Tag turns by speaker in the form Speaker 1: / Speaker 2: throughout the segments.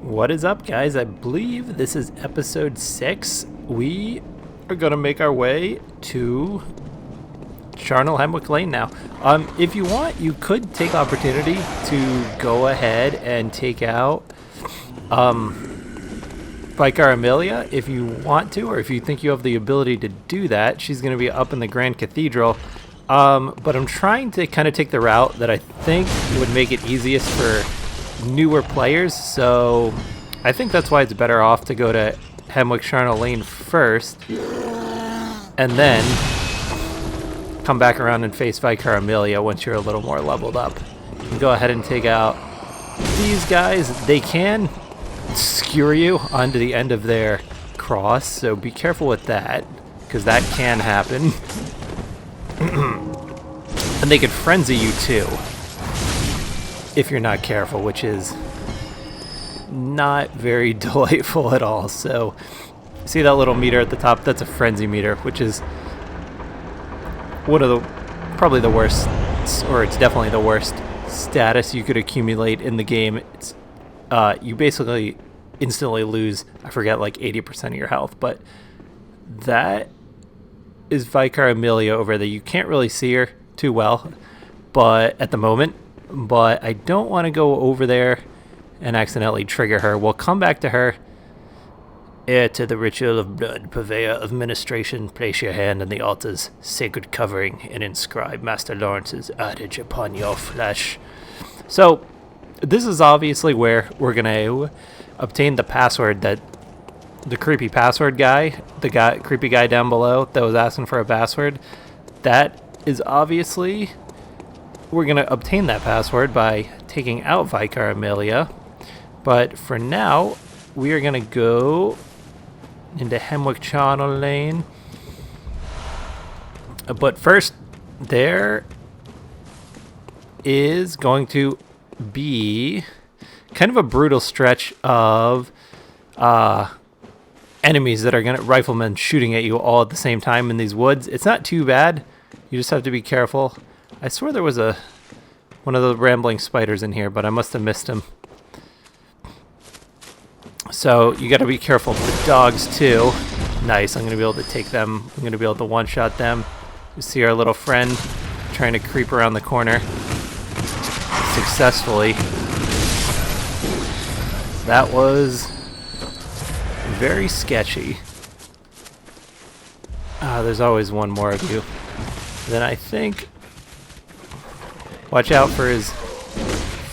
Speaker 1: What is up, guys? I believe this is episode 6. We are going to make our way to Hemwick Lane now. If you want, you could take opportunity to go ahead and take out Vicar Amelia if you want to, or if you think you have the ability to do that. She's going to be up in the Grand Cathedral. But I'm trying to kind of take the route that I think would make it easiest for newer players, so I think that's why it's better off to go to Hemwick Lane first and then come back around and face Vicar Amelia once you're a little more leveled up. You can go ahead and take out these guys. They can skewer you onto the end of their cross, so be careful with that, because that can happen. And they could frenzy you too if you're not careful, which is not very delightful at all. So see that little meter at the top? That's a frenzy meter, which is one of the probably the worst, or it's definitely the worst status you could accumulate in the game. It's you basically instantly lose, I forget, like 80% of your health. But that is Vicar Amelia over there. You can't really see her too well but at the moment, but I don't want to go over there and accidentally trigger her. We'll come back to her. Heir to the ritual of blood, purveyor of ministration, place your hand on the altar's sacred covering and inscribe Master Lawrence's adage upon your flesh. So this is obviously where we're going to obtain the password that the creepy password guy, creepy guy down below that was asking for a password. That is obviously, we're going to obtain that password by taking out Vicar Amelia. But for now, we are going to go into Hemwick Lane. But first, there is going to be kind of a brutal stretch of enemies that are going to riflemen shooting at you all at the same time in these woods. It's not too bad. You just have to be careful. I swear there was one of the rambling spiders in here, but I must have missed him. So you got to be careful of the dogs too. Nice. I'm going to be able to take them. I'm going to be able to one-shot them. You see our little friend trying to creep around the corner successfully. That was very sketchy. There's always one more of you. Then I think, watch out for his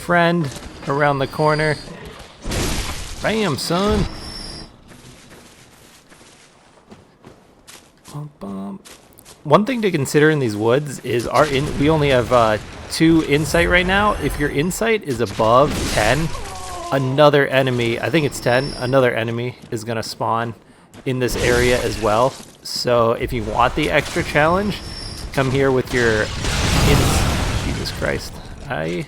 Speaker 1: friend around the corner. Bam, son. One thing to consider in these woods is we only have 2 insight right now. If your insight is above 10, another enemy, I think it's 10, another enemy is going to spawn in this area as well. So if you want the extra challenge, come here with your Jesus Christ, I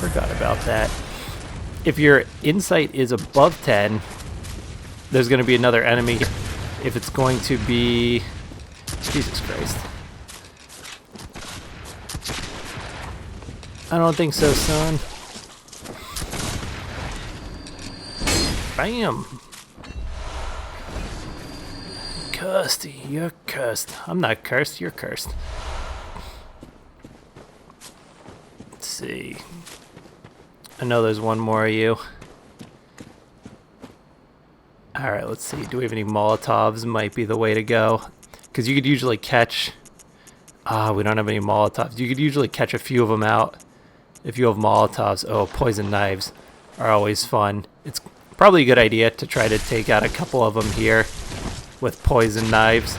Speaker 1: forgot about that. If your insight is above 10, there's going to be another enemy. If it's going to be, Jesus Christ, I don't think so, son. Bam. Cursed. You're cursed. I'm not cursed. You're cursed. Let's see. I know there's one more of you. Alright, let's see. Do we have any Molotovs? Might be the way to go. Because you could usually catch... we don't have any Molotovs. You could usually catch a few of them out if you have Molotovs. Oh, poison knives are always fun. It's probably a good idea to try to take out a couple of them here with poison knives,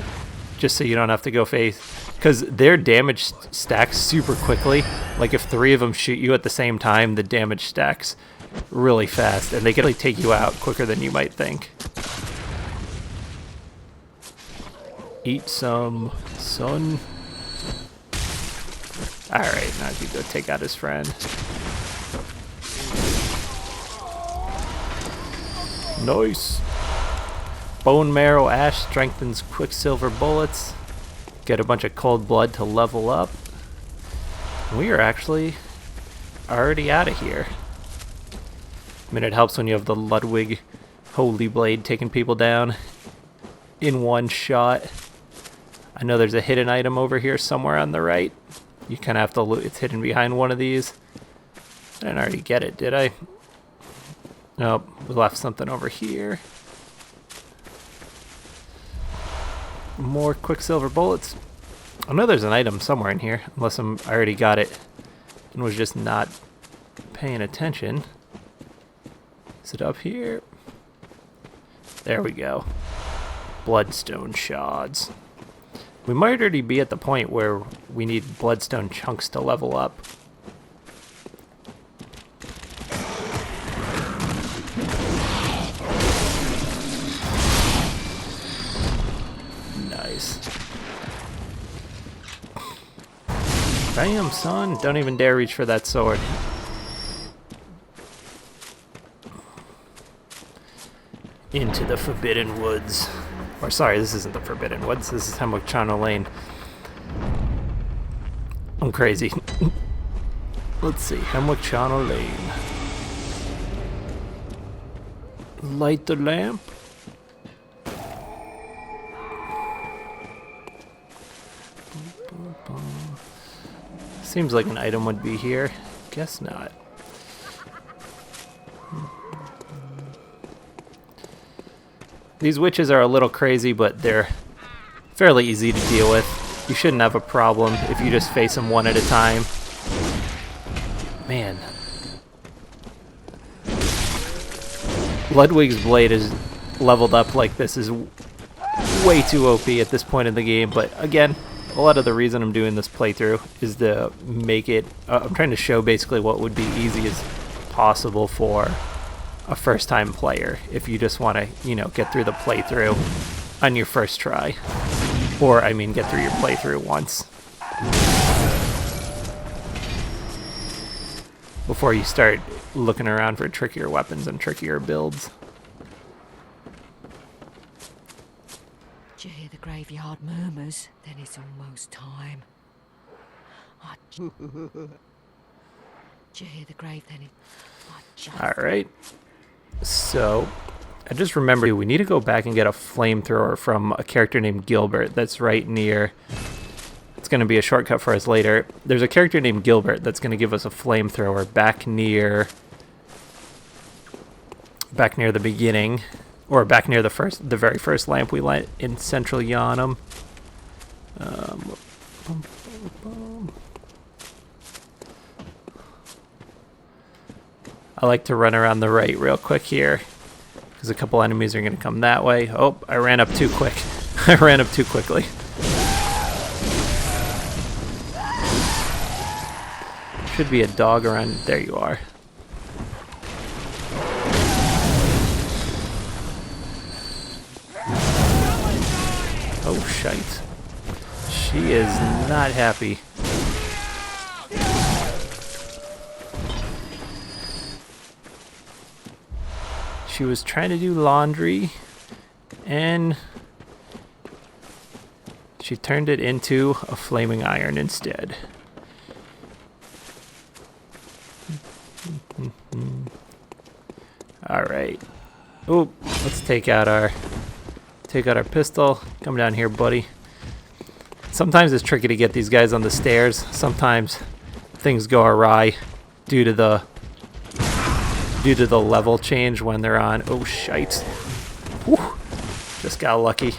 Speaker 1: just so you don't have to go face, because their damage stacks super quickly. Like if 3 of them shoot you at the same time, the damage stacks really fast, and they can really take you out quicker than you might think. Eat some, son. Alright, now you go take out his friend. Nice. Bone marrow ash strengthens quicksilver bullets. Get a bunch of cold blood to level up. We are actually already out of here. I mean, it helps when you have the Ludwig Holy Blade taking people down in one shot. I know there's a hidden item over here somewhere on the right. You kind of have to look. It's hidden behind one of these. I didn't already get it, did I? Nope, we left something over here. More Quicksilver bullets. I know there's an item somewhere in here, unless I already got it and was just not paying attention. Is it up here? There we go. Bloodstone shards. We might already be at the point where we need bloodstone chunks to level up. Nice. Bam, son. Don't even dare reach for that sword. Into the Forbidden Woods. Or sorry, this isn't the Forbidden Woods. This is Hemwick Lane. I'm crazy. Let's see. Hemwick Lane. Light the lamp. Seems like an item would be here. Guess not. These witches are a little crazy, but they're fairly easy to deal with. You shouldn't have a problem if you just face them one at a time. Man. Ludwig's blade is leveled up like this is way too OP at this point in the game, but again, a lot of the reason I'm doing this playthrough is to make it... I'm trying to show basically what would be easy as possible for a first-time player if you just want to, you know, get through the playthrough on your first try. Or, I mean, get through your playthrough once. Before you start looking around for trickier weapons and trickier builds.
Speaker 2: Do you hear the graveyard murmurs? Then it's almost time. Do you hear the grave then?
Speaker 1: Alright. So, I just remembered we need to go back and get a flamethrower from a character named Gilbert that's right near... It's going to be a shortcut for us later. There's a character named Gilbert that's going to give us a flamethrower back near the beginning, or back near the very first lamp we lit in central Yharnam. I like to run around the right real quick here, because a couple enemies are going to come that way. Oh, I ran up too quick. I ran up too quickly. Should be a dog around. There you are. Oh, shite. She is not happy. She was trying to do laundry, and she turned it into a flaming iron instead. Alright. Oh, let's take out our pistol. Come down here, buddy. Sometimes it's tricky to get these guys on the stairs. Sometimes things go awry due to the level change when they're on. Oh, shite. Whew. Just got lucky.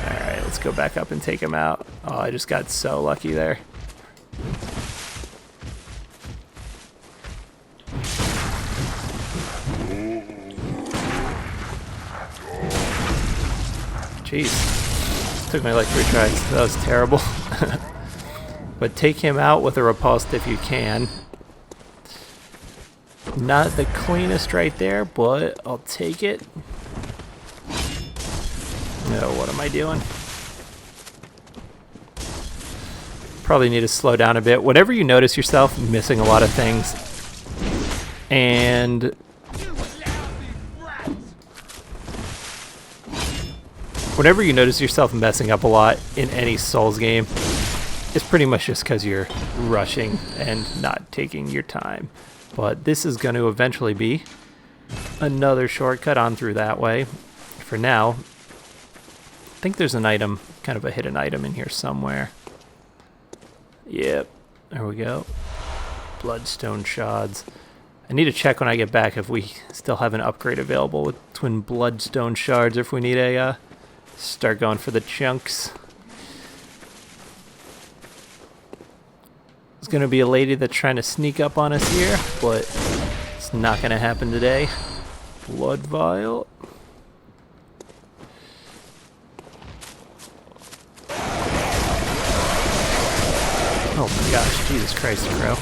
Speaker 1: Alright, let's go back up and take him out. Oh, I just got so lucky there. Jeez. Took me like 3 tries. That was terrible. But take him out with a repulsed if you can. Not the cleanest right there, but I'll take it. No, what am I doing? Probably need to slow down a bit. Whenever you notice yourself missing a lot of things, and whenever you notice yourself messing up a lot in any Souls game, it's pretty much just because you're rushing and not taking your time. But this is going to eventually be another shortcut on through that way. For now, I think there's an item, kind of a hidden item in here somewhere. Yep, there we go. Bloodstone shards. I need to check when I get back if we still have an upgrade available with twin bloodstone shards, or if we need a start going for the chunks. There's going to be a lady that's trying to sneak up on us here, but it's not going to happen today. Blood vial. Oh my gosh, Jesus Christ, bro.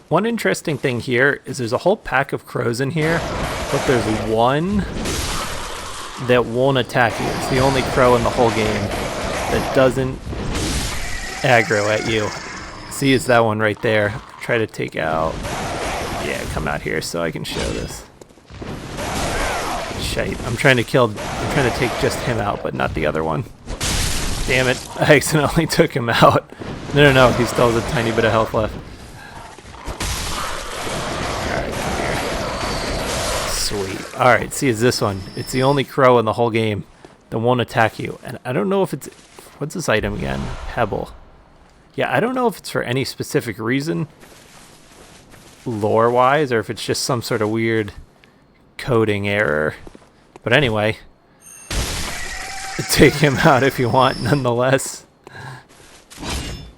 Speaker 1: One interesting thing here is there's a whole pack of crows in here, but there's one that won't attack you. It's the only crow in the whole game that doesn't aggro at you. See, it's that one right there. Try to take out. Yeah, come out here so I can show this. Shite. I'm trying to take just him out, but not the other one. Damn it. I accidentally took him out. No, he still has a tiny bit of health left. Alright, come here. Sweet. Alright, see, it's this one. It's the only crow in the whole game that won't attack you. And I don't know if it's... What's this item again? Pebble. Yeah, I don't know if it's for any specific reason, lore-wise, or if it's just some sort of weird coding error. But anyway, take him out if you want, nonetheless.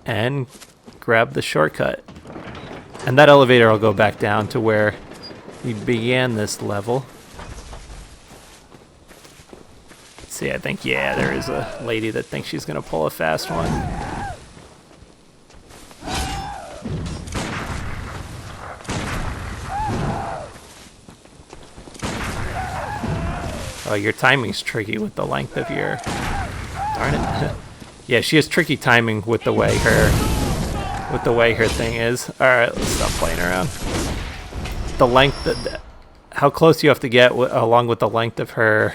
Speaker 1: And grab the shortcut. And that elevator will go back down to where we began this level. Let's see, I think, yeah, there is a lady that thinks she's going to pull a fast one. Oh, your timing's tricky with the length of your... Darn it. Yeah, she has tricky timing with the way her thing is. Alright, let's stop playing around. The length... how close you have to get along with the length of her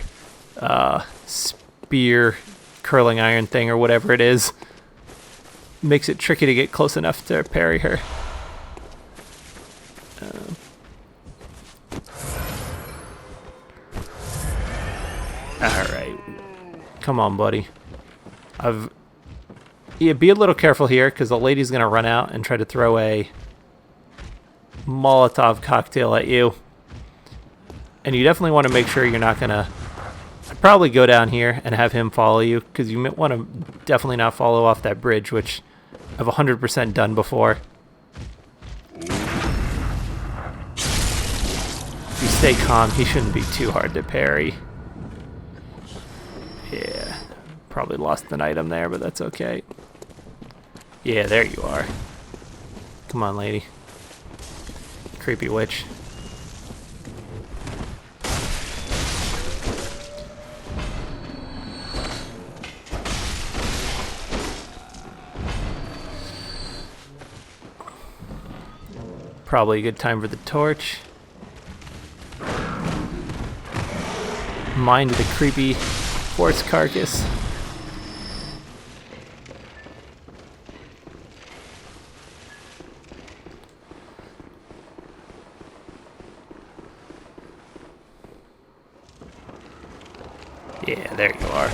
Speaker 1: spear curling iron thing or whatever it is makes it tricky to get close enough to parry her. Alright. Come on, buddy. Yeah, be a little careful here, because the lady's going to run out and try to throw a Molotov cocktail at you. And you definitely want to make sure you're not going to... I'd probably go down here and have him follow you, because you might want to definitely not follow off that bridge, which I've 100% done before. If you stay calm, he shouldn't be too hard to parry. Yeah, probably lost an item there, but that's okay. Yeah, there you are. Come on, lady. Creepy witch. Probably a good time for the torch. Mind the creepy horse carcass. Yeah, there you are.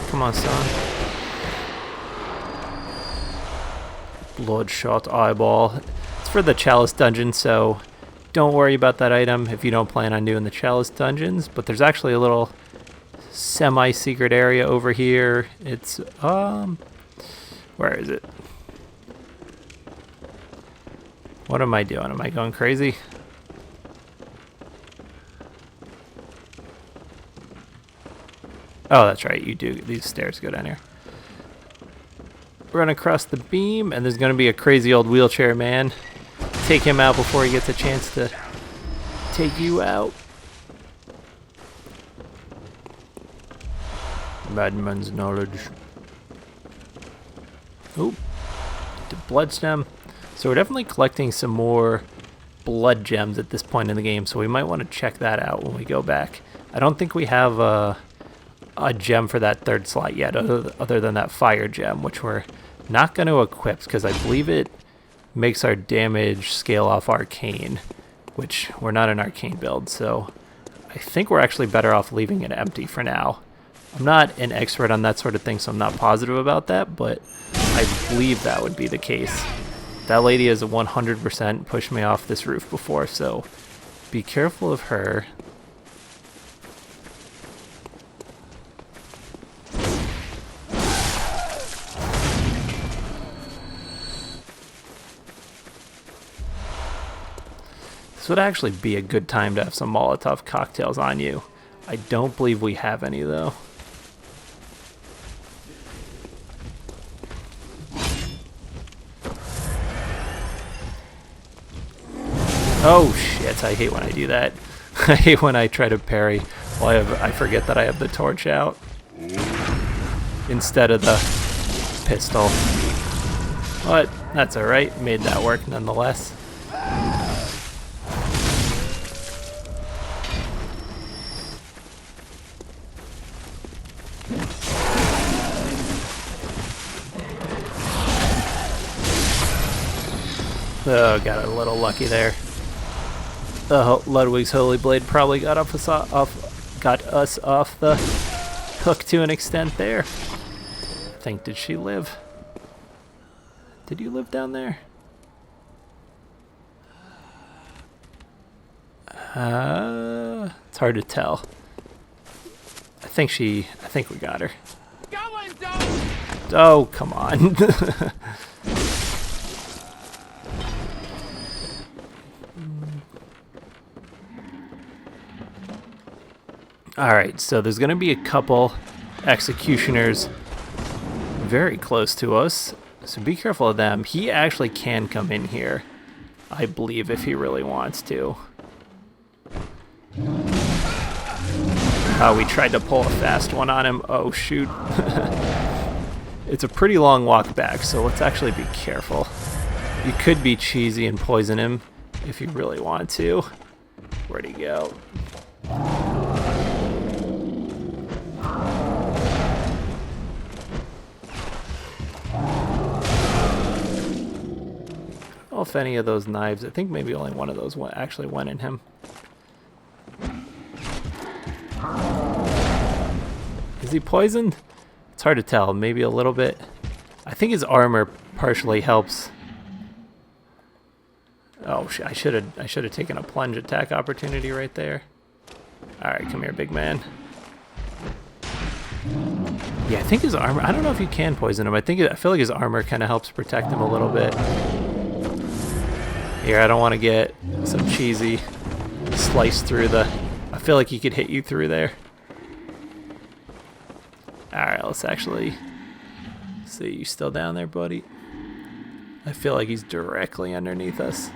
Speaker 1: Come on, son. Bloodshot eyeball. It's for the chalice dungeon, so don't worry about that item if you don't plan on doing the chalice dungeons. But there's actually a little semi-secret area over here. It's where is it? What am I doing? Am I going crazy? Oh, that's right. You do. These stairs go down here. Run across the beam, and there's going to be a crazy old wheelchair man. Take him out before he gets a chance to take you out. Madman's knowledge. Oop. The blood stem. So we're definitely collecting some more blood gems at this point in the game, so we might want to check that out when we go back. I don't think we have a gem for that third slot yet, other than that fire gem, which we're not going to equip because I believe it makes our damage scale off arcane, which we're not an arcane build, so I think we're actually better off leaving it empty for now. I'm not an expert on that sort of thing, so I'm not positive about that, but I believe that would be the case. That lady has 100% pushed me off this roof before, so be careful of her. This would actually be a good time to have some Molotov cocktails on you. I don't believe we have any, though. Oh shit, I hate when I do that. I hate when I try to parry while I forget that I have the torch out instead of the pistol. But that's alright, made that work nonetheless. Oh, got a little lucky there. Ludwig's Holy Blade probably got us off the hook to an extent there. I think, did she live? Did you live down there? It's hard to tell. I think we got her. Oh, come on. Alright, so there's going to be a couple executioners very close to us, so be careful of them. He actually can come in here, I believe, if he really wants to. We tried to pull a fast one on him. Oh, shoot. It's a pretty long walk back, so let's actually be careful. You could be cheesy and poison him if you really want to. Where'd he go? If any of those knives, I think maybe only one of those actually went in him. Is he poisoned? It's hard to tell. Maybe a little bit. I think his armor partially helps. Oh, I should have taken a plunge attack opportunity right there. All right, come here, big man. Yeah, I think his armor. I don't know if you can poison him. I feel like his armor kind of helps protect him a little bit. Here, I don't want to get some cheesy slice through the... I feel like he could hit you through there. Alright, let's actually see. You still down there, buddy? I feel like he's directly underneath us.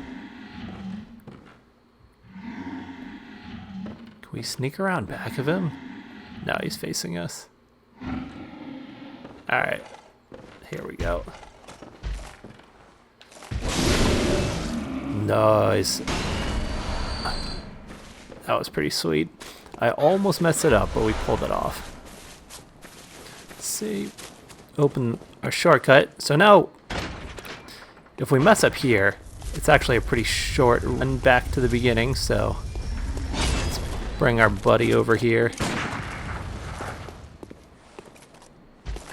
Speaker 1: Can we sneak around back of him? No, he's facing us. Alright, here we go. Nice. That was pretty sweet. I almost messed it up, but we pulled it off. Let's see. Open our shortcut. So now, if we mess up here, it's actually a pretty short run back to the beginning, so let's bring our buddy over here.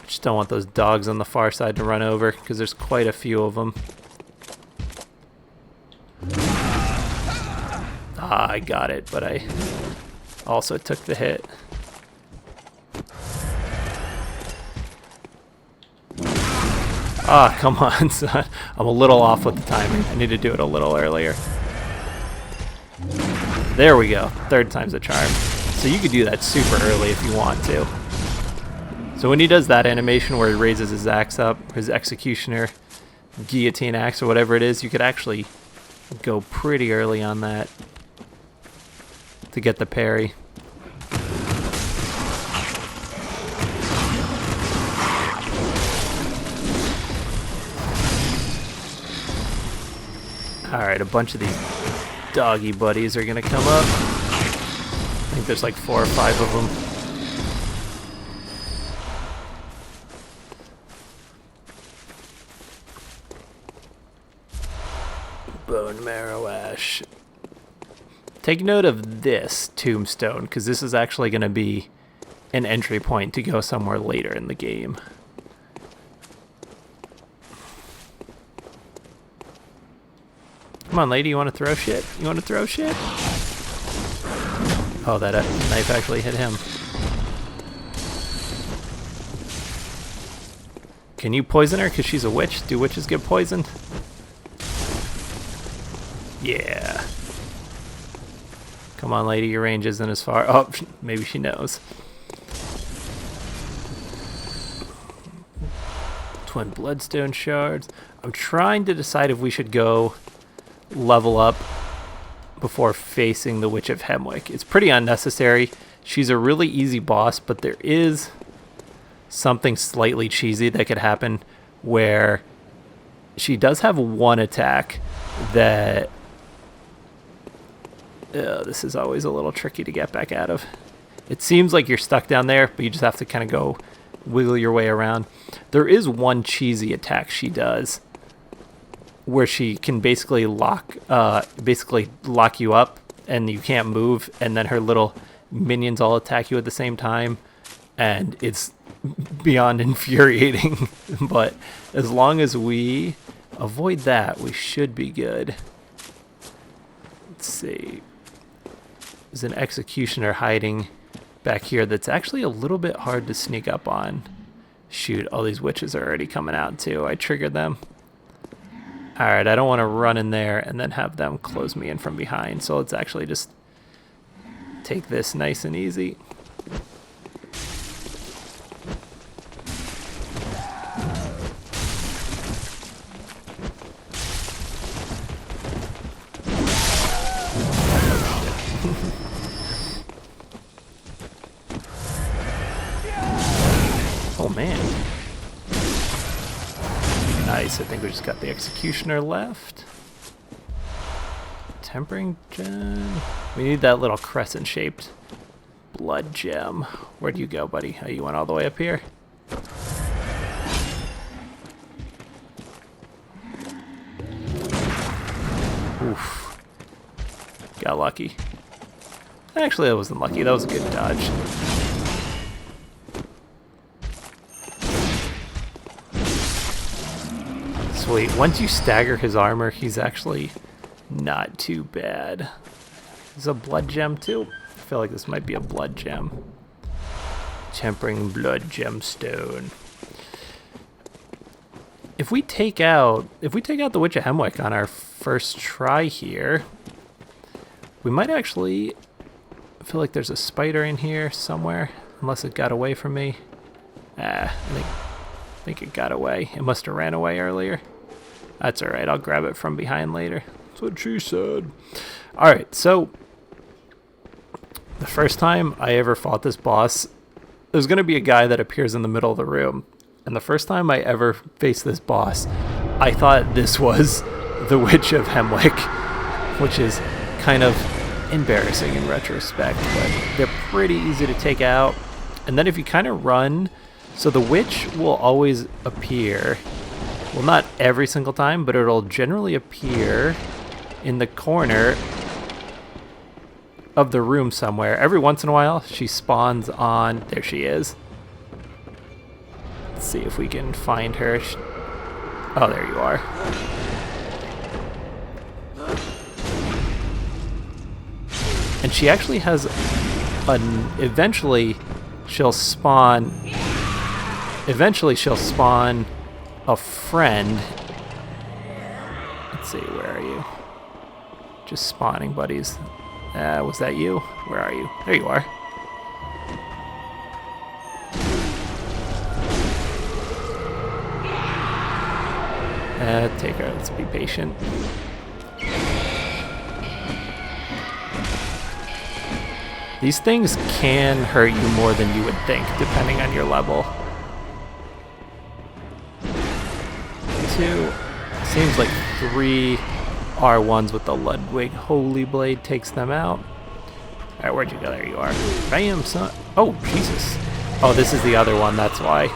Speaker 1: Just don't want those dogs on the far side to run over, because there's quite a few of them. I got it, but I also took the hit. Ah, come on, son. I'm a little off with the timing. I need to do it a little earlier. There we go. Third time's a charm. So you could do that super early if you want to. So when he does that animation where he raises his axe up, his executioner guillotine axe or whatever it is, you could actually go pretty early on that to get the parry. Alright, a bunch of these doggy buddies are gonna come up. I think there's like 4 or 5 of them. Bone marrow ash. Take note of this tombstone, because this is actually going to be an entry point to go somewhere later in the game. Come on, lady, you want to throw shit? You want to throw shit? Oh, that knife actually hit him. Can you poison her because she's a witch? Do witches get poisoned? Yeah. Come on, lady, your range isn't as far. Oh, maybe she knows. Twin bloodstone shards. I'm trying to decide if we should go level up before facing the Witch of Hemwick. It's pretty unnecessary. She's a really easy boss, but there is something slightly cheesy that could happen where she does have one attack that this is always a little tricky to get back out of. It seems like you're stuck down there, but you just have to kind of go wiggle your way around. There is one cheesy attack she does where she can basically lock you up and you can't move, and then her little minions all attack you at the same time, and it's beyond infuriating. But as long as we avoid that, we should be good. Let's see. There's an executioner hiding back here that's actually a little bit hard to sneak up on. Shoot, all these witches are already coming out too. I triggered them. Alright, I don't want to run in there and then have them close me in from behind, so let's actually just take this nice and easy. Oh man. Nice, I think we just got the executioner left. Tempering gem. We need that little crescent shaped blood gem. Where'd you go, buddy? Oh, you went all the way up here? Oof. Got lucky. Actually, that wasn't lucky. That was a good dodge. Sweet. Once you stagger his armor, he's actually not too bad. Is a blood gem too? I feel like this might be a blood gem. Tempering blood gemstone. If we take out the Witch of Hemwick on our first try here, we might actually feel like there's a spider in here somewhere, unless it got away from me. I think it got away. It must have ran away earlier. That's alright, I'll grab it from behind later. That's what she said. Alright, so the first time I ever fought this boss, there's going to be a guy that appears in the middle of the room. And the first time I ever faced this boss, I thought this was the Witch of Hemwick, which is kind of embarrassing in retrospect, but they're pretty easy to take out. And then if you kind of run, so the witch will always appear. Well, not every single time, but it'll generally appear in the corner of the room somewhere. Every once in a while, she spawns on... There she is. Let's see if we can find her. Oh, there you are. And she actually has an... Eventually, she'll spawn a friend. Let's see, where are you? Just spawning, buddies. Was that you? Where are you? There you are. Take her. Let's be patient. These things can hurt you more than you would think, depending on your level. Seems like 3 R1s with the Ludwig Holy Blade takes them out. Alright, where'd you go? There you are. Bam, son. Oh, Jesus. Oh, this is the other one, that's why.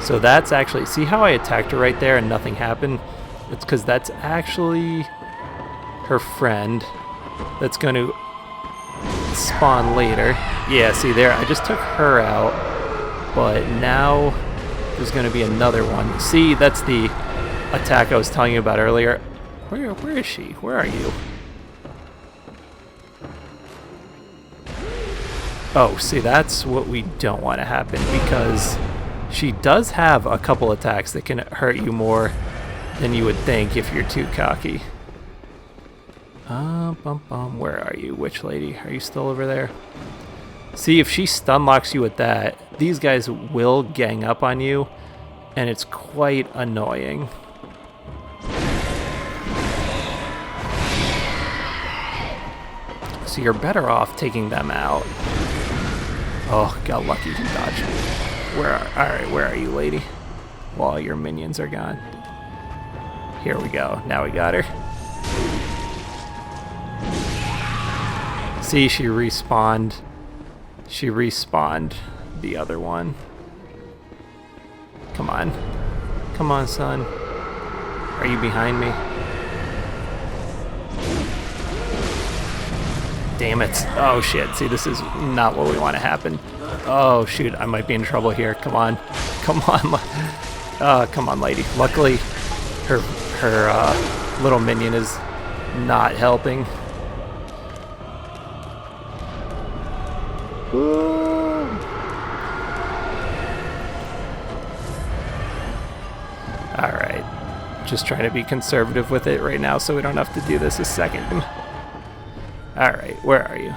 Speaker 1: So that's actually... See how I attacked her right there and nothing happened? It's because that's actually her friend that's going to spawn later. Yeah, see there, I just took her out, but now there's going to be another one. See, that's the attack I was telling you about earlier. Where is she? Where are you? Oh, see, that's what we don't want to happen, because she does have a couple attacks that can hurt you more than you would think if you're too cocky. Where are you, witch lady? Are you still over there? See, if she stun locks you with that, these guys will gang up on you, and it's quite annoying. So you're better off taking them out. Oh, got lucky to dodge. Alright, where are you, lady? Well, your minions are gone. Here we go. Now we got her. See, she respawned. She respawned the other one. Come on. Come on, son. Are you behind me? Damn it. Oh, shit. See, this is not what we want to happen. Oh, shoot. I might be in trouble here. Come on. Come on. Come on, lady. Luckily, her little minion is not helping. Alright. Just trying to be conservative with it right now so we don't have to do this a second. Alright, where are you?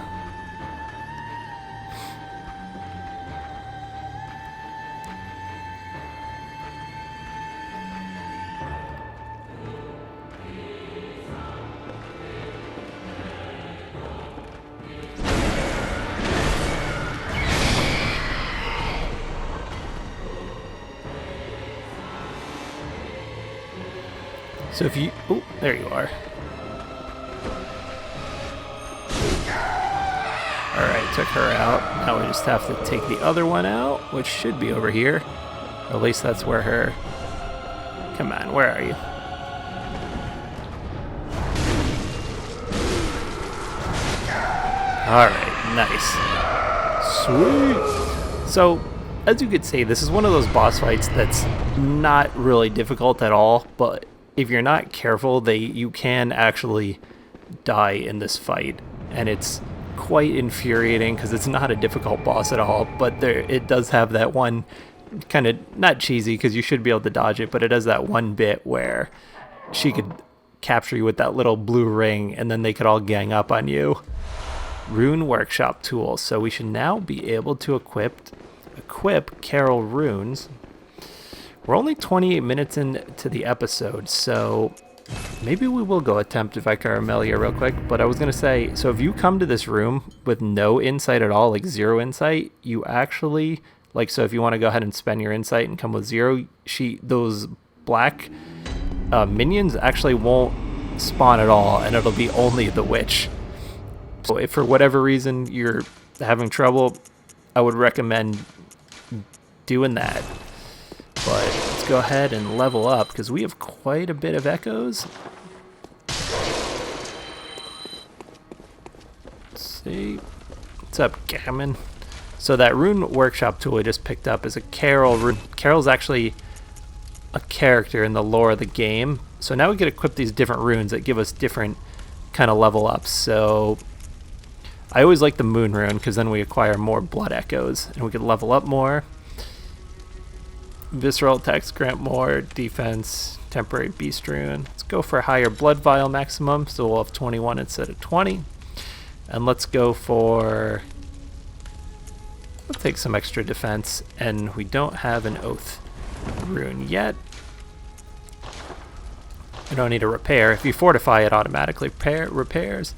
Speaker 1: So if you... Oh, there you are. Alright, took her out. Now we just have to take the other one out, which should be over here. Or at least that's where her... Come on, where are you? Alright, nice. Sweet! So, as you could see, this is one of those boss fights that's not really difficult at all, but if you're not careful, you can actually die in this fight, and it's quite infuriating because it's not a difficult boss at all, but it does have that one kind of, not cheesy because you should be able to dodge it, but it has that one bit where she could capture you with that little blue ring and then they could all gang up on you. Rune workshop tools. So we should now be able to equip Carol runes. We're only 28 minutes into the episode, so maybe we will go attempt Vicar Amelia real quick. But I was going to say, so if you come to this room with no insight at all, like 0 insight, you actually, like, so if you want to go ahead and spend your insight and come with 0, those black minions actually won't spawn at all, and it'll be only the witch. So if for whatever reason you're having trouble, I would recommend doing that. But let's go ahead and level up because we have quite a bit of echoes. Let's see. What's up, Gammon? So that rune workshop tool I just picked up is a Carol rune. Carol's actually a character in the lore of the game. So now we can equip these different runes that give us different kind of level ups. So I always like the moon rune because then we acquire more blood echoes and we can level up more. Visceral attacks grant more defense, temporary beast rune. Let's go for a higher blood vial maximum, so we'll have 21 instead of 20. And let's go for... Let's take some extra defense, and we don't have an oath rune yet. We don't need a repair. If you fortify, it automatically repairs.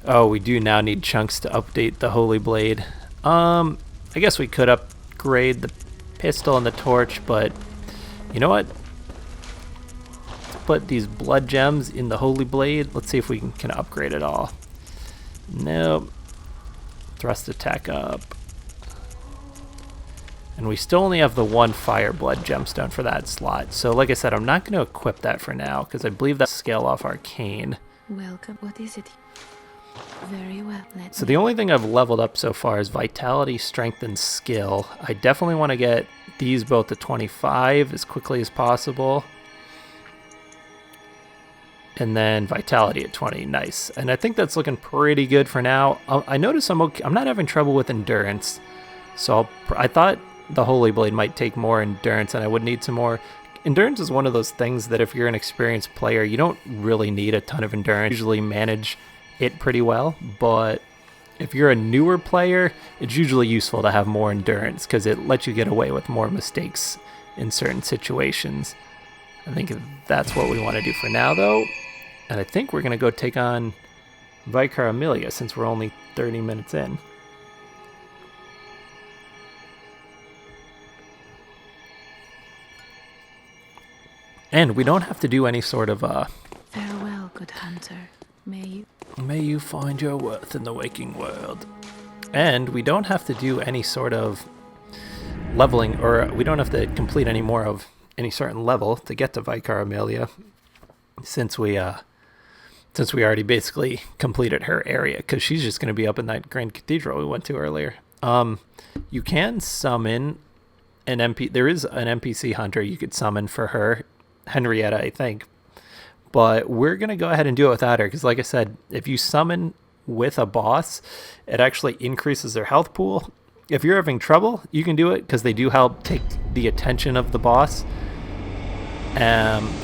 Speaker 1: Oh, we do now need chunks to update the Holy Blade. I guess we could upgrade the pistol and the torch, but you know what? Let's put these blood gems in the Holy Blade. Let's see if we can upgrade it all. Nope. Thrust attack up. And we still only have the one fire blood gemstone for that slot. So like I said, I'm not going to equip that for now because I believe that's scale off arcane.
Speaker 3: Welcome. What is it? Very well.
Speaker 1: So the only thing I've leveled up so far is vitality, strength, and skill. I definitely want to get these both to 25 as quickly as possible. And then vitality at 20. Nice. And I think that's looking pretty good for now. I notice I'm not having trouble with endurance. So I thought the Holy Blade might take more endurance and I would need some more. Endurance is one of those things that if you're an experienced player, you don't really need a ton of endurance. You usually manage it pretty well. But if you're a newer player, it's usually useful to have more endurance because it lets you get away with more mistakes in certain situations. I think that's what we want to do for now, though. And I think we're going to go take on Vicar Amelia since we're only 30 minutes in. And we don't have to do any sort of
Speaker 3: Farewell, good hunter. May
Speaker 1: you find your worth in the waking world. And we don't have to do any sort of leveling, or we don't have to complete any more of any certain level to get to Vicar Amelia, since we already basically completed her area, because she's just going to be up in that Grand Cathedral we went to earlier. You can summon an NPC. There is an NPC hunter you could summon for her, Henrietta, I think. But we're going to go ahead and do it without her, because like I said, if you summon with a boss, it actually increases their health pool. If you're having trouble, you can do it, because they do help take the attention of the boss.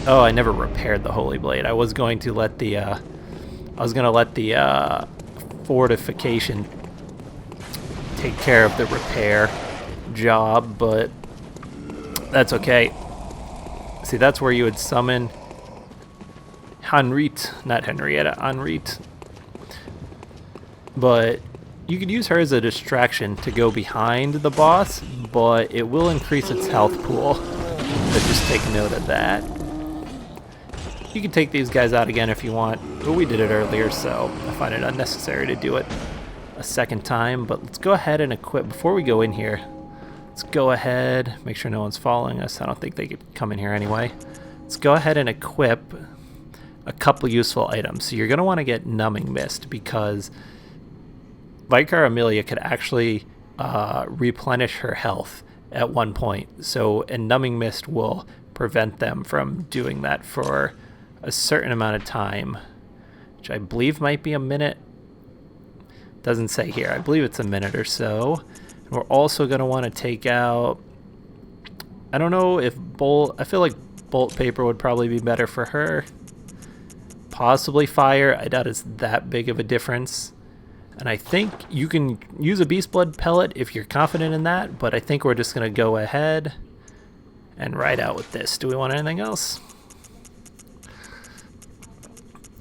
Speaker 1: Oh, I never repaired the Holy Blade. I was going to let the fortification take care of the repair job, but that's okay. See, that's where you would summon not Henrietta, Henriette. But you could use her as a distraction to go behind the boss, but it will increase its health pool. So just take note of that. You can take these guys out again if you want, but we did it earlier, so I find it unnecessary to do it a second time. But let's go ahead and equip, before we go in here, let's go ahead, make sure no one's following us. I don't think they could come in here anyway. Let's go ahead and equip a couple useful items. So you're going to want to get Numbing Mist, because Vicar Amelia could actually replenish her health at one point. So, and Numbing Mist will prevent them from doing that for a certain amount of time, which I believe might be a minute. Doesn't say here. I believe it's a minute or so. And we're also going to want to take out, I don't know if I feel like bolt paper would probably be better for her. Possibly fire. I doubt it's that big of a difference. And I think you can use a beast blood pellet if you're confident in that, but I think we're just going to go ahead and ride out with this. Do we want anything else?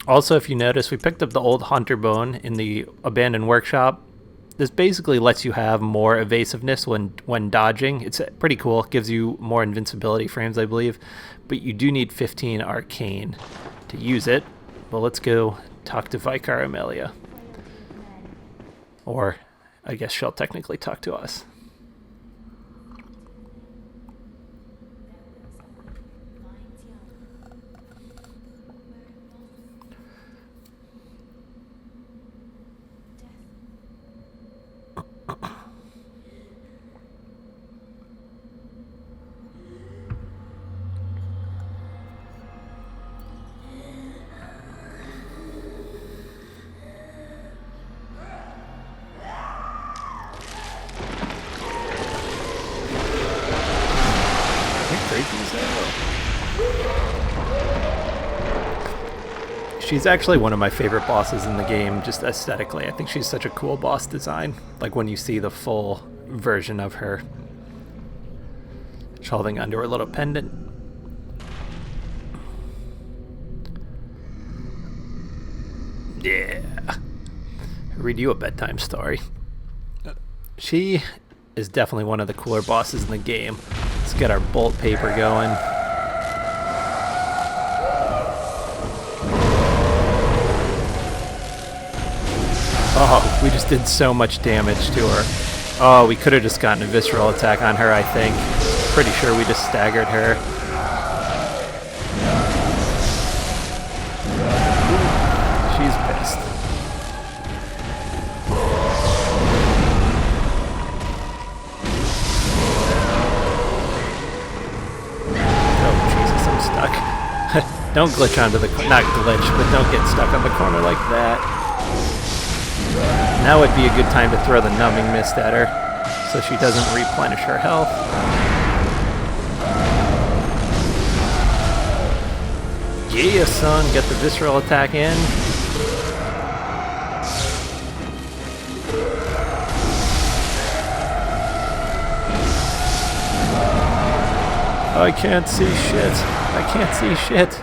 Speaker 1: Also, if you notice, we picked up the old hunter bone in the abandoned workshop. This basically lets you have more evasiveness when dodging. It's pretty cool. It gives you more invincibility frames, I believe. But you do need 15 arcane to use it. Well, let's go talk to Vicar Amelia. Or I guess she'll technically talk to us. She's actually one of my favorite bosses in the game, just aesthetically. I think she's such a cool boss design. Like when you see the full version of her. She's holding onto her little pendant. Yeah. Read you a bedtime story. She is definitely one of the cooler bosses in the game. Let's get our bolt paper going. Oh, we just did so much damage to her. Oh, we could have just gotten a visceral attack on her, I think. Pretty sure we just staggered her. Don't glitch onto the not glitch, but don't get stuck on the corner like that. Now would be a good time to throw the numbing mist at her, so she doesn't replenish her health. Yeah, son, get the visceral attack in. I can't see shit. I can't see shit.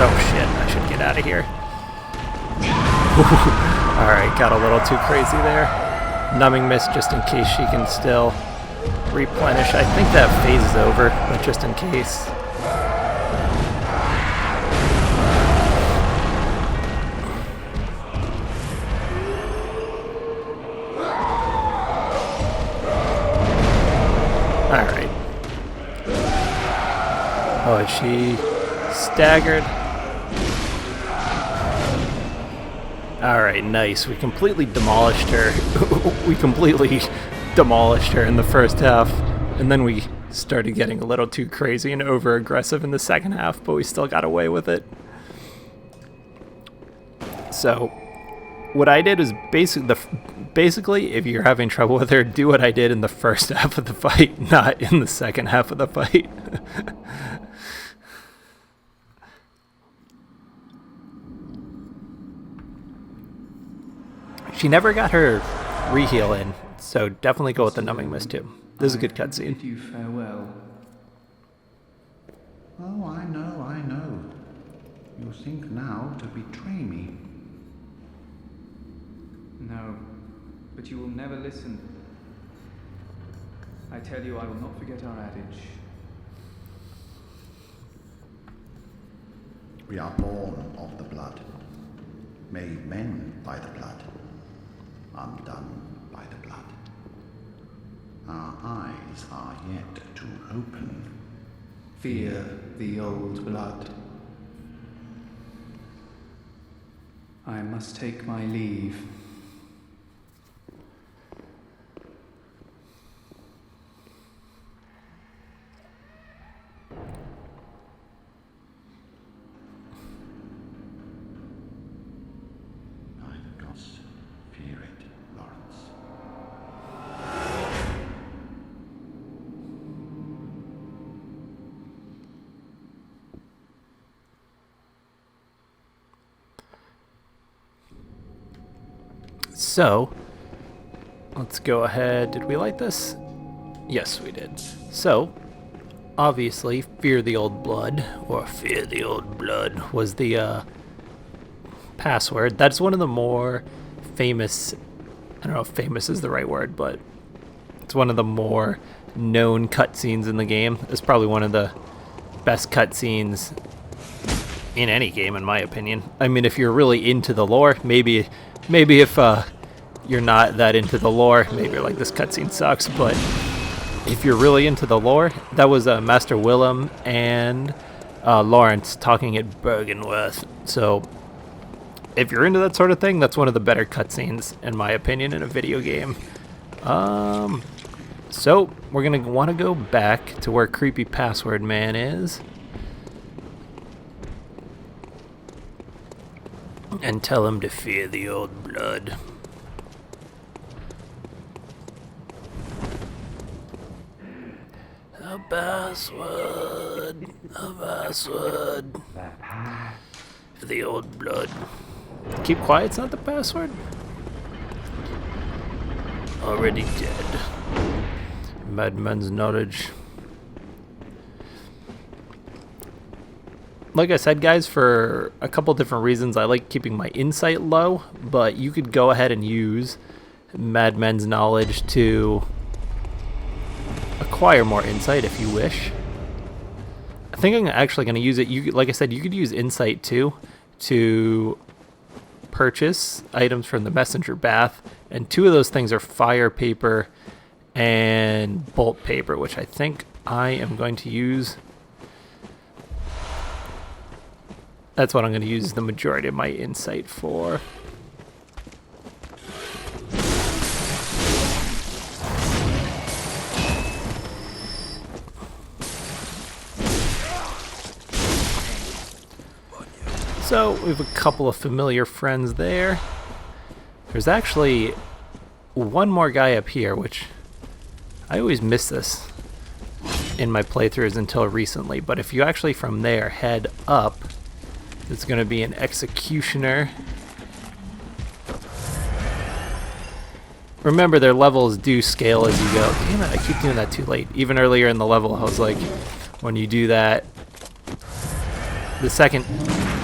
Speaker 1: Oh shit, I should get out of here. Alright, got a little too crazy there. Numbing mist just in case she can still replenish. I think that phase is over, but just in case. Alright. Oh, is she staggered? Alright, nice. We completely demolished her. We completely demolished her in the first half. And then we started getting a little too crazy and over-aggressive in the second half, but we still got away with it. So, what I did was basically, if you're having trouble with her, do what I did in the first half of the fight, not in the second half of the fight. She never got her re-heal in, so definitely go with the numbing mist too. This is a good cutscene.
Speaker 4: Bid you farewell.
Speaker 5: Oh, I know. You think now to betray me.
Speaker 4: No, but you will never listen. I tell you, I will not forget our adage.
Speaker 5: We are born of the blood, made men by the blood, undone by the blood. Our eyes are yet to open.
Speaker 4: Fear the old blood. I must take my leave.
Speaker 5: By the gods, fear it, Lawrence.
Speaker 1: So, let's go ahead. Did we light this? Yes, we did. So, obviously, Fear the Old Blood, or Fear the Old Blood, was the password. That's one of the more famous, I don't know if famous is the right word, but it's one of the more known cutscenes in the game. It's probably one of the best cutscenes in any game, in my opinion. I mean, if you're really into the lore, maybe if you're not that into the lore, maybe you're like, this cutscene sucks, but if you're really into the lore, that was Master Willem and Lawrence talking at Bergenworth. So if you're into that sort of thing, that's one of the better cutscenes, in my opinion, in a video game. So we're gonna want to go back to where Creepy Password Man is and tell him to fear the old blood. A password. For the old blood. Keep quiet, it's not the password. Already dead. Madman's knowledge. Like I said, guys, for a couple different reasons, I like keeping my insight low, but you could go ahead and use Madman's knowledge to acquire more insight if you wish. I think I'm actually going to use it. Like I said, you could use insight too to purchase items from the messenger bath, and two of those things are fire paper and bolt paper, which I think I am going to use. That's what I'm going to use the majority of my insight for. So we have a couple of familiar friends there. There's actually one more guy up here, which I always miss this in my playthroughs until recently. But if you actually from there head up, there's going to be an executioner. Remember, their levels do scale as you go. Damn it, I keep doing that too late. Even earlier in the level, I was like, when you do that, the second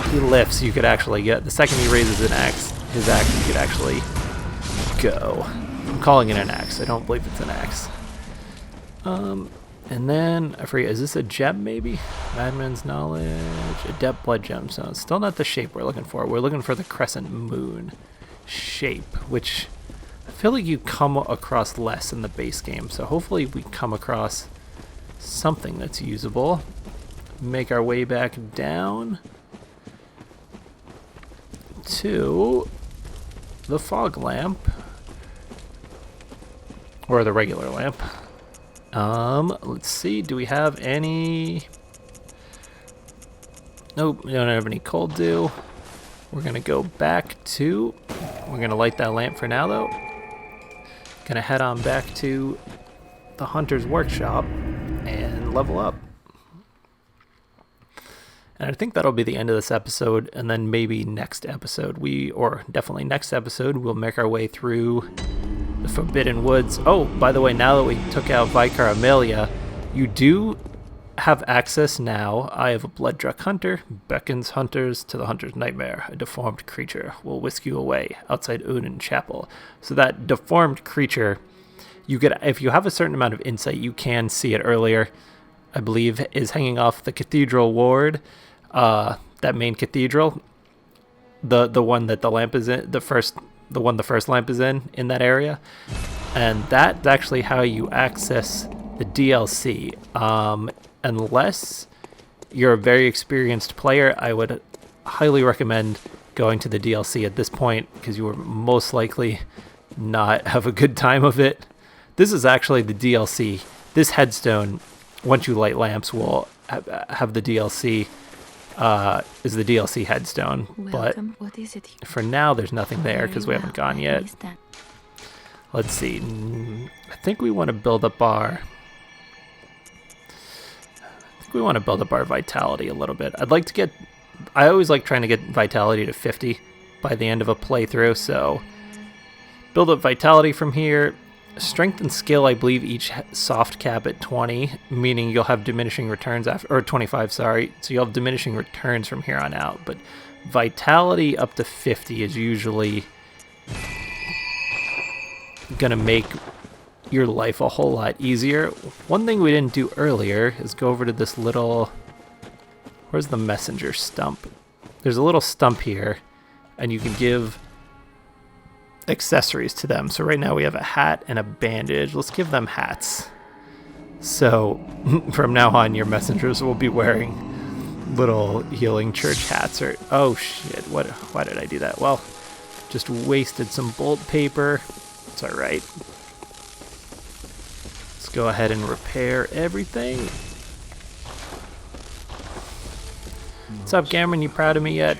Speaker 1: he lifts, you could actually get. The second he raises his axe, you could actually go. I'm calling it an axe. I don't believe it's an axe. And then, I forget, is this a gem maybe? Madman's Knowledge, Adept Blood Gemstone. Still not the shape we're looking for. We're looking for the Crescent Moon shape, which I feel like you come across less in the base game. So hopefully we come across something that's usable. Make our way back down to the fog lamp. Or the regular lamp. Let's see, do we have any... Nope, we don't have any cold dew. We're gonna go back to... We're gonna light that lamp for now though. Gonna head on back to the Hunter's Workshop and level up. And I think that'll be the end of this episode, and then maybe next episode, definitely next episode, we'll make our way through the Forbidden Woods. Oh, by the way, now that we took out Vicar Amelia, you do have access now. I have a blood-drunk hunter, beckons hunters to the hunter's nightmare. A deformed creature will whisk you away outside Odin Chapel. So that deformed creature, you get, if you have a certain amount of insight, you can see it earlier. I believe is hanging off the cathedral ward, that main cathedral, the one that the lamp is in, the first lamp is in that area, and that's actually how you access the DLC. Unless you're a very experienced player, I would highly recommend going to the DLC at this point, because you will most likely not have a good time of it. This is actually the DLC. This headstone, once you light lamps, will have the DLC, is the DLC headstone.
Speaker 3: Welcome.
Speaker 1: But
Speaker 3: what is it?
Speaker 1: for now, there's nothing there because we haven't gone yet.
Speaker 3: Understand.
Speaker 1: Let's see. I think we want to build up our... vitality a little bit. I'd like to get... I always like trying to get vitality to 50 by the end of a playthrough, so... Build up vitality from here. Strength and skill, I believe, each soft cap at 20, meaning you'll have diminishing returns after... Or 25, sorry. So you'll have diminishing returns from here on out, but vitality up to 50 is usually gonna make your life a whole lot easier. One thing we didn't do earlier is go over to this little... Where's the messenger stump? There's a little stump here, and you can give accessories to them. So right now we have a hat and a bandage. Let's give them hats. So from now on, your messengers will be wearing little healing church hats. Or oh shit, why did I do that? Well, just wasted some bolt paper. It's all right. Let's go ahead and repair everything. What's up, Cameron? You proud of me yet?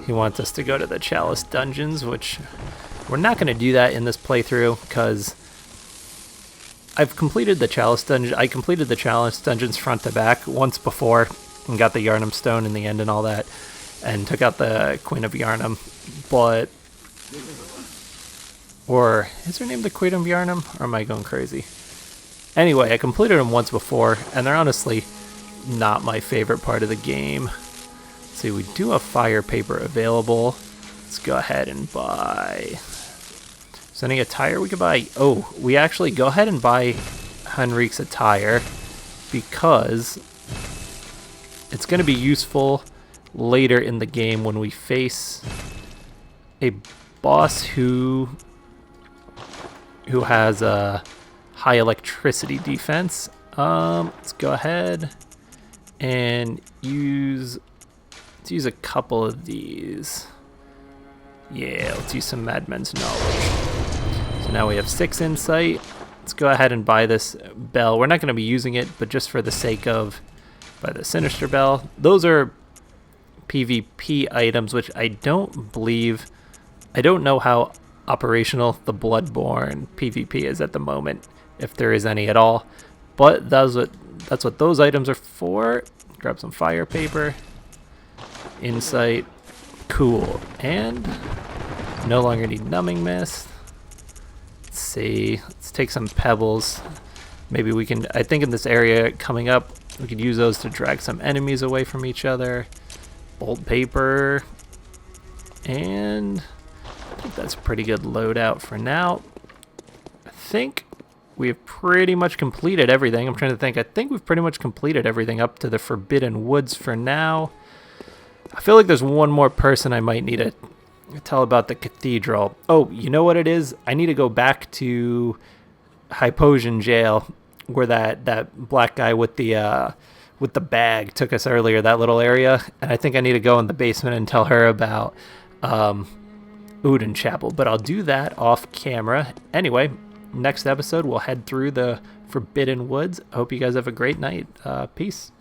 Speaker 1: He wants us to go to the Chalice Dungeons, which we're not going to do that in this playthrough because I've completed the Chalice Dungeon. I completed the Chalice Dungeons front to back once before and got the Yharnam Stone in the end and all that, and took out the Queen of Yharnam. But, or is her name the Queen of Yharnam, or am I going crazy? Anyway, I completed them once before, and they're honestly not my favorite part of the game. Let's see, we do have fire paper available. Let's go ahead and buy. Is there any attire we could buy? Oh, we actually go ahead and buy Hemwick's attire because it's going to be useful later in the game when we face a boss who has a high electricity defense. Let's go ahead and use a couple of these. Yeah, let's use some Madman's Knowledge. So now we have 6 insight. Let's go ahead and buy this bell. We're not going to be using it, but just for the sake of buy the Sinister Bell. Those are PvP items, which I don't know how operational the Bloodborne PvP is at the moment, if there is any at all. But that's what those items are for. Grab some fire paper. Insight. Cool. And no longer need numbing mist. Let's see. Let's take some pebbles. Maybe we can, I think in this area coming up, we could use those to drag some enemies away from each other. Bolt paper. And I think that's a pretty good loadout for now. I think we've pretty much completed everything. I'm trying to think. I think we've pretty much completed everything up to the Forbidden Woods for now. I feel like there's one more person I might need to tell about the cathedral. Oh, you know what it is? I need to go back to Hypogean Jail, where that black guy with the bag took us earlier, that little area. And I think I need to go in the basement and tell her about Uden Chapel. But I'll do that off camera. Anyway, next episode we'll head through the Forbidden Woods. I hope you guys have a great night. Peace.